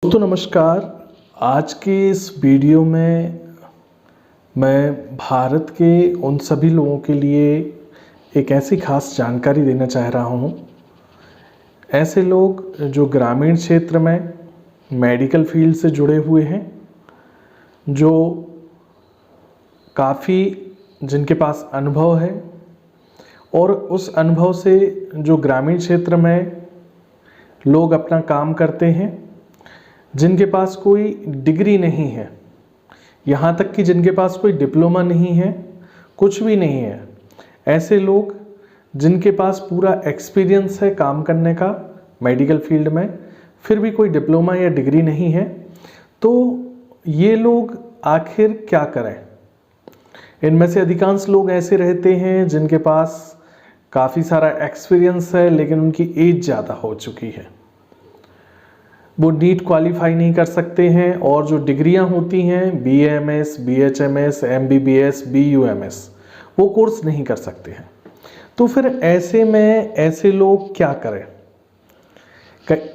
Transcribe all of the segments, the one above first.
दोस्तों नमस्कार। आज के इस वीडियो में मैं भारत के उन सभी लोगों के लिए एक ऐसी खास जानकारी देना चाह रहा हूँ। ऐसे लोग जो ग्रामीण क्षेत्र में मेडिकल फील्ड से जुड़े हुए हैं, जो काफ़ी जिनके पास अनुभव है और उस अनुभव से जो ग्रामीण क्षेत्र में लोग अपना काम करते हैं, जिनके पास कोई डिग्री नहीं है, यहाँ तक कि जिनके पास कोई डिप्लोमा नहीं है, कुछ भी नहीं है, ऐसे लोग जिनके पास पूरा एक्सपीरियंस है काम करने का मेडिकल फील्ड में, फिर भी कोई डिप्लोमा या डिग्री नहीं है, तो ये लोग आखिर क्या करें। इनमें से अधिकांश लोग ऐसे रहते हैं जिनके पास काफ़ी सारा एक्सपीरियंस है लेकिन उनकी एज ज़्यादा हो चुकी है, वो नीट क्वालिफाई नहीं कर सकते हैं और जो डिग्रियां होती हैं BAMS, BHMS, MBBS, BUMS, वो कोर्स नहीं कर सकते हैं। तो फिर ऐसे में ऐसे लोग क्या करें।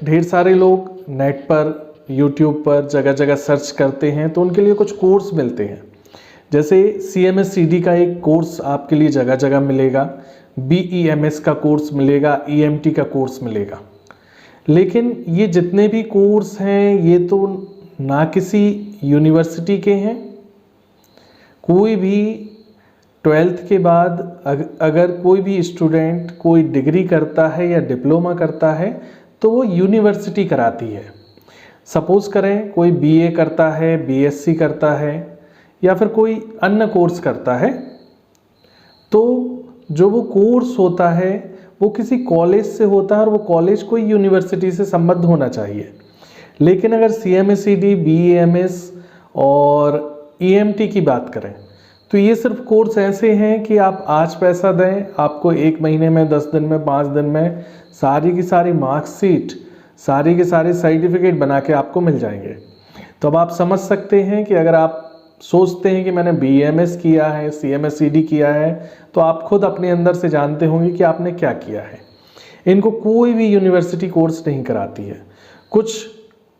ढेर सारे लोग नेट पर, यूट्यूब पर जगह जगह सर्च करते हैं तो उनके लिए कुछ कोर्स मिलते हैं। जैसे CMS-CD का एक कोर्स आपके लिए जगह जगह मिलेगा, BEMS का कोर्स मिलेगा, EMT का कोर्स मिलेगा। लेकिन ये जितने भी कोर्स हैं ये तो ना किसी यूनिवर्सिटी के हैं। कोई भी 12th के बाद अगर कोई भी स्टूडेंट कोई डिग्री करता है या डिप्लोमा करता है तो वो यूनिवर्सिटी कराती है। सपोज़ करें कोई BA करता है, BSc करता है या फिर कोई अन्य कोर्स करता है, तो जो वो कोर्स होता है वो किसी कॉलेज से होता है और वो कॉलेज कोई यूनिवर्सिटी से संबद्ध होना चाहिए। लेकिन अगर CMS-CD, BAMS और EMT की बात करें तो ये सिर्फ कोर्स ऐसे हैं कि आप आज पैसा दें, आपको 1 महीने में, 10 दिन में, 5 दिन में सारी की सारी मार्कशीट, सारी के सारे सर्टिफिकेट बना के आपको मिल जाएंगे। तो अब आप समझ सकते हैं कि अगर आप सोचते हैं कि मैंने BAMS किया है, CMS-CD किया है, तो आप खुद अपने अंदर से जानते होंगे कि आपने क्या किया है। इनको कोई भी यूनिवर्सिटी कोर्स नहीं कराती है। कुछ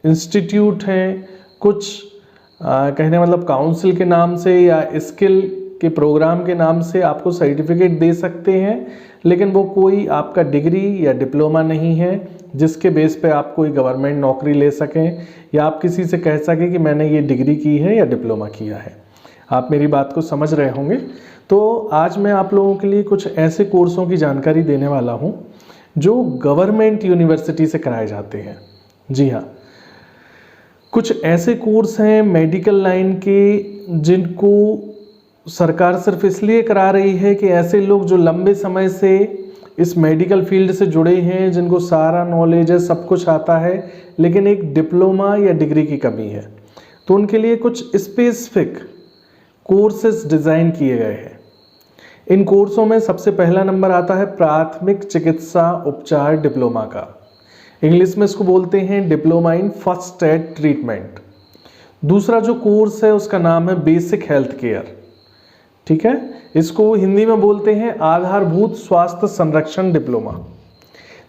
इंस्टीट्यूट हैं, कुछ कहने मतलब काउंसिल के नाम से या स्किल के प्रोग्राम के नाम से आपको सर्टिफिकेट दे सकते हैं, लेकिन वो कोई आपका डिग्री या डिप्लोमा नहीं है जिसके बेस पे आप कोई गवर्नमेंट नौकरी ले सकें या आप किसी से कह सकें कि मैंने ये डिग्री की है या डिप्लोमा किया है। आप मेरी बात को समझ रहे होंगे। तो आज मैं आप लोगों के लिए कुछ ऐसे कोर्सों की जानकारी देने वाला हूँ जो गवर्नमेंट यूनिवर्सिटी से कराए जाते हैं। जी हाँ, कुछ ऐसे कोर्स हैं मेडिकल लाइन के जिनको सरकार सिर्फ इसलिए करा रही है कि ऐसे लोग जो लंबे समय से इस मेडिकल फील्ड से जुड़े हैं, जिनको सारा नॉलेज है, सब कुछ आता है, लेकिन एक डिप्लोमा या डिग्री की कमी है, तो उनके लिए कुछ स्पेसिफिक कोर्सेज डिज़ाइन किए गए हैं। इन कोर्सों में सबसे पहला नंबर आता है प्राथमिक चिकित्सा उपचार डिप्लोमा का। इंग्लिश में इसको बोलते हैं diploma in first aid treatment. दूसरा जो कोर्स है उसका नाम है बेसिक हेल्थ केयर। ठीक है, इसको हिंदी में बोलते हैं आधारभूत स्वास्थ्य संरक्षण डिप्लोमा।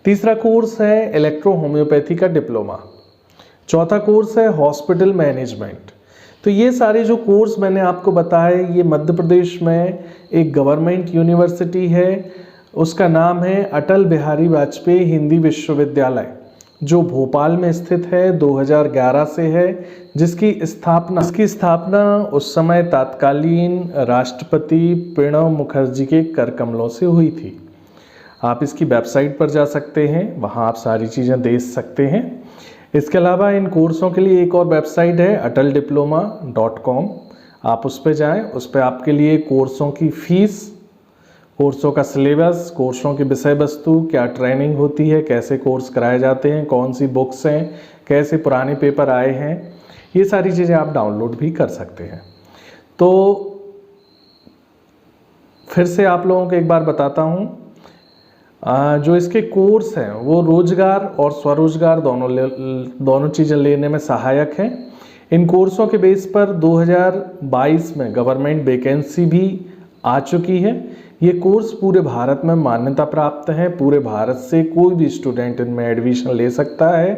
तीसरा कोर्स है इलेक्ट्रो होम्योपैथी का डिप्लोमा। चौथा कोर्स है हॉस्पिटल मैनेजमेंट। तो ये सारे जो कोर्स मैंने आपको बताए, ये मध्य प्रदेश में एक गवर्नमेंट यूनिवर्सिटी है, उसका नाम है अटल बिहारी वाजपेयी हिंदी विश्वविद्यालय, जो भोपाल में स्थित है, 2011 से है, जिसकी स्थापना उस समय तत्कालीन राष्ट्रपति प्रणब मुखर्जी के कर कमलों से हुई थी। आप इसकी वेबसाइट पर जा सकते हैं, वहाँ आप सारी चीज़ें देख सकते हैं। इसके अलावा इन कोर्सों के लिए एक और वेबसाइट है ataldiploma.com। आप उस पर जाएँ, उस पर आपके लिए कोर्सों की फीस, कोर्सों का सिलेबस, कोर्सों की विषय वस्तु, क्या ट्रेनिंग होती है, कैसे कोर्स कराए जाते हैं, कौन सी बुक्स हैं, कैसे पुराने पेपर आए हैं, ये सारी चीज़ें आप डाउनलोड भी कर सकते हैं। तो फिर से आप लोगों को एक बार बताता हूँ, जो इसके कोर्स हैं वो रोजगार और स्वरोजगार दोनों चीज़ें लेने में सहायक हैं। इन कोर्सों के बेस पर 2022 में गवर्नमेंट वैकेंसी भी आ चुकी है। ये कोर्स पूरे भारत में मान्यता प्राप्त है, पूरे भारत से कोई भी स्टूडेंट इनमें एडमिशन ले सकता है।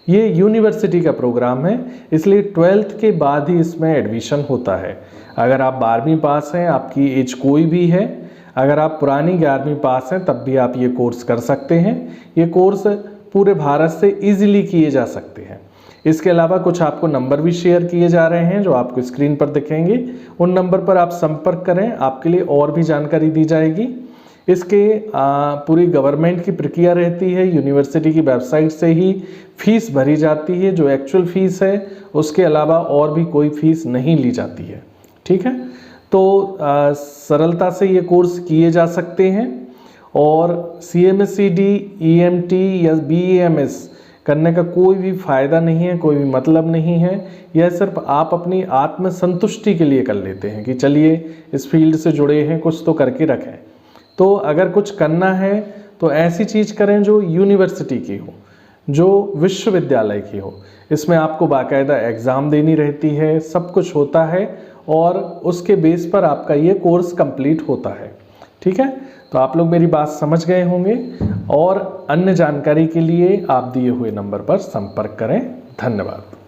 ये यूनिवर्सिटी का प्रोग्राम है, इसलिए 12th के बाद ही इसमें एडमिशन होता है। अगर आप 12वीं पास हैं, आपकी एज कोई भी है, अगर आप पुरानी 11वीं पास हैं तब भी आप ये कोर्स कर सकते हैं। ये कोर्स पूरे भारत से इजीली किए जा सकते हैं। इसके अलावा कुछ आपको नंबर भी शेयर किए जा रहे हैं जो आपको स्क्रीन पर दिखेंगे। उन नंबर पर आप संपर्क करें, आपके लिए और भी जानकारी दी जाएगी। इसके पूरी गवर्नमेंट की प्रक्रिया रहती है, यूनिवर्सिटी की वेबसाइट से ही फीस भरी जाती है, जो एक्चुअल फीस है, उसके अलावा और भी कोई फीस नहीं ली जाती है। ठीक है, तो सरलता से ये कोर्स किए जा सकते हैं और CMSCD, EMT या BAMS करने का कोई भी फ़ायदा नहीं है, कोई भी मतलब नहीं है। यह सिर्फ आप अपनी आत्मसंतुष्टि के लिए कर लेते हैं कि चलिए इस फील्ड से जुड़े हैं, कुछ तो करके रखें। तो अगर कुछ करना है तो ऐसी चीज़ करें जो यूनिवर्सिटी की हो, जो विश्वविद्यालय की हो। इसमें आपको बाकायदा एग्ज़ाम देनी रहती है, सब कुछ होता है और उसके बेस पर आपका ये कोर्स कंप्लीट होता है। ठीक है, तो आप लोग मेरी बात समझ गए होंगे और अन्य जानकारी के लिए आप दिए हुए नंबर पर संपर्क करें। धन्यवाद।